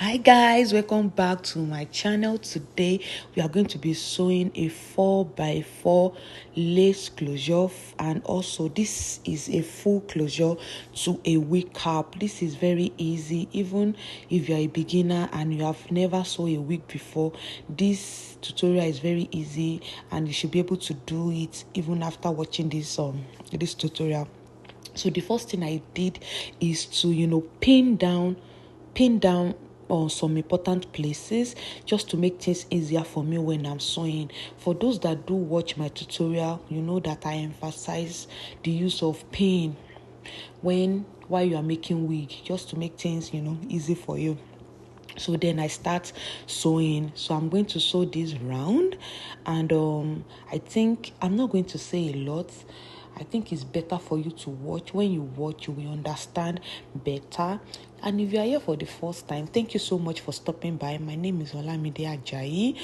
Hi guys, welcome back to my channel. Today we are going to be sewing a 4x4 lace closure, and also this is a full closure to a wig cap. This is very easy. Even if you are a beginner and you have never sewn a wig before, this tutorial is very easy and you should be able to do it even after watching this tutorial. So the first thing I did is to pin down on some important places, just to make things easier for me when I'm sewing. For those that do watch my tutorial, you know that I emphasize the use of pin while you are making wig, just to make things easy for you. So then I start sewing. So I'm going to sew this round, and I think I'm not going to say a lot. I think it's better for you to watch. When you watch, you will understand better. And if you are here for the first time, thank you so much for stopping by. My name is Olamide Ajayi.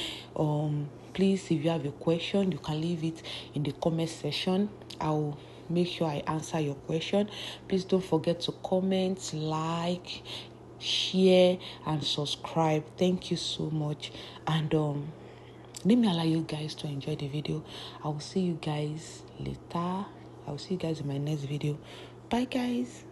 Please, if you have a question, you can leave it in the comment section. I'll make sure I answer your question. Please don't forget to comment, like, share, and subscribe. Thank you so much. And let me allow you guys to enjoy the video. I will see you guys later. I will see you guys in my next video. Bye guys.